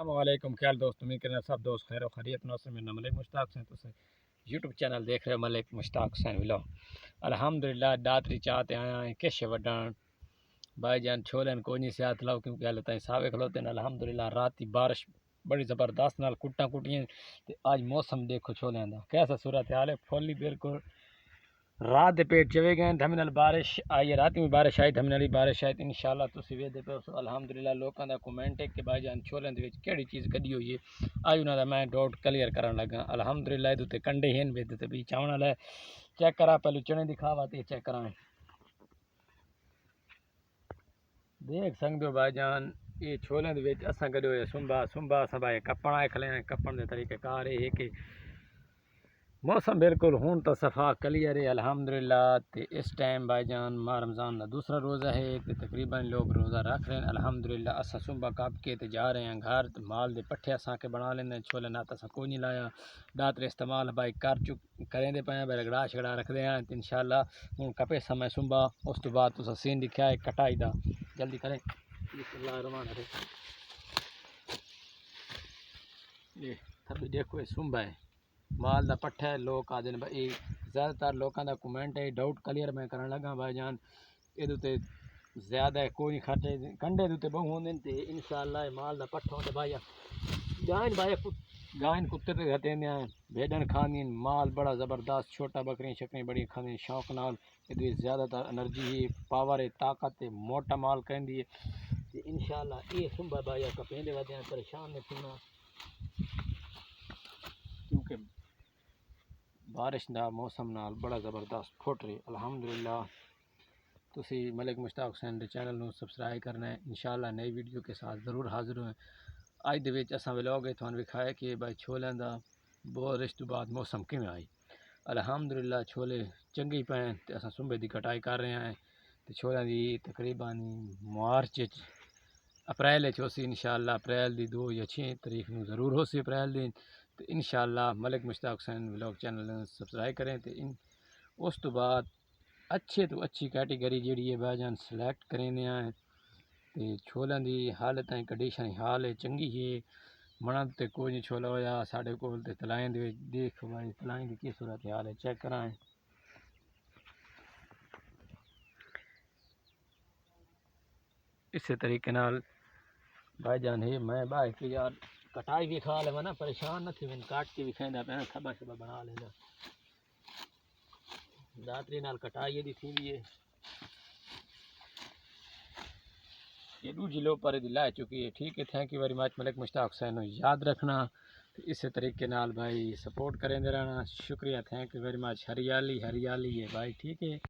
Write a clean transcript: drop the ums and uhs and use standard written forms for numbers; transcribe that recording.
السلام علیکم خیال دوست امید کرنا سب دوست خیر و خیریت ناصر میرا نام ملک مشتاق حسین تو یوٹیوب چینل دیکھ رہے ہو ملک مشتاق حسین ولاگ الحمدللہ داتری چاہتے آیا ہیں کش وڈان بھائی جان چھولن کوئی نہیں سیات لاؤ کیونکہ اللہ تعالیٰ ساوے کھلوتے ہیں الحمدللہ رات کی بارش بڑی زبردست نال کٹاں کٹیاں آج موسم دیکھو چھولیں دا کیسا صورتحال ہے پھولی بالکل رات دے پیٹ چوے گئے دھمن نال بارش آئی ہے رات میں بارش آئی دھمن والی بارش آئی انشاءاللہ تسی ویدے پے الحمدللہ لوکاں دا کمنٹ ہے کہ بھائی جان چھولیں دے وچ کیڑی چیز کڈی ہوئی ہے آج انہاں دا میں ڈاؤٹ کلیئر کرن لگا الحمدللہ ادھر تے کنڈے ہیں ویدے تے بھی چاون والا ہے چیک کرا پہلو چنے دکھاوا تے چیک کراں دیکھ سکدے ہو بھائی جان یہ چھولیں دے وچ اساں کڈو ہے سنبا اساں بھائی کپڑ آئے کھلے ہیں کپڑ دے طریقے کار ہے کہ موسم بالکل ہون تو صفا کلیئر ہے الحمدللہ تے اس ٹائم بھائی جان ماہ رمضان دا دوسرا روزہ ہے تے تقریباً لوگ روزہ رکھ رہے ہیں الحمدللہ اساں صبح کپ کے تے جا رہے ہیں گھر تے مال دے پٹھے اساں کے بنا لیندے چھولے نات اساں کوئی نہیں لایا داتر استعمال بھائی کریں دے پے بھائی رگڑا شگڑا رکھ دے ہیں تے انشاءاللہ ہن کپے سمے صبح اس تو بعد تساں سین دکھیا ہے کٹائی دا جلدی کریں بسم اللہ الرحمن الرحیم یہ تھبی دیکھو یہ صبح ہے مال دا پٹھا ہے لوگ آ دن بھائی زیادہ تر لوکاں دا کمنٹ ہے ڈاؤٹ کلیئر میں کرن لگا بھائی جان یہ تے زیادہ ہے کوئی کھٹے کنڈے دے بہو ہوندے تے انشاءاللہ مال دا پٹھا ہوندا بھائی گائن کتے تے گھتے ہیں بھیڈن کھانی مال بڑا زبردست چھوٹا بکریاں شکریاں بڑی کھانی شوق نال یہ زیادہ تر انرجی پاور ہے طاقت ہے موٹا مال کہندی ہے انشاءاللہ یہ صبح بھائی کپیندے ودے پریشان نہیں تھنا کیونکہ بارش دا موسم نال بڑا زبردست پھٹ رہی الحمدللہ تسی ملک مشتاق حسین دے چینل نو سبسکرائب کرنا ہے انشاءاللہ نئی ویڈیو کے ساتھ ضرور حاضر ہوئے اج دے وچ اساں ولاگ تھانوں دکھایا کہ بھائی چھولیں دا بارش تو بعد موسم کیویں آئی الحمدللہ چھولے چنگی پین تے اساں صبح دی کٹائی کر رہے ہیں تے چھولیں دی تقریباً مارچ اپریل ہوسی انشاءاللہ اپریل دی 2 یا 6 تاریخ نو ضرور ہوسی اپریل دی تو انشاءاللہ ملک مشتاق حسین ولاگ چینل سبسکرائب کریں تے اس تو بعد اچھے تو اچھی کیٹیگری جیڑی ہے بھائی جان سلیکٹ کریں ہیں تے چھولیں دی حالت کنڈیشن حال ہے چنگی ہے منع تے کوئی نہیں چھولا ہویا ساڈے کول تے تلائیں دے دیکھ بھائی تلائیں دی کی صورت حال ہے چیک کرائیں اسی طریقے نال بھائی جان ہے میں بھائی کہ یار کٹائی بھی کھا لے نا پریشان نہ تھی میں کاٹ کے بھی کھیندا پیا تھبا شبا بنا لینا داتری نال کٹائی دی تھی بھی ہے یہ دوجی لو پر دی لا چکی ہے ٹھیک ہے تھینک یو ویری مچ ملک مشتاق حسین یاد رکھنا اسی طریقے نال بھائی سپورٹ کریں دے رہنا شکریہ تھینک یو ویری مچ ہریالی ہے بھائی ٹھیک ہے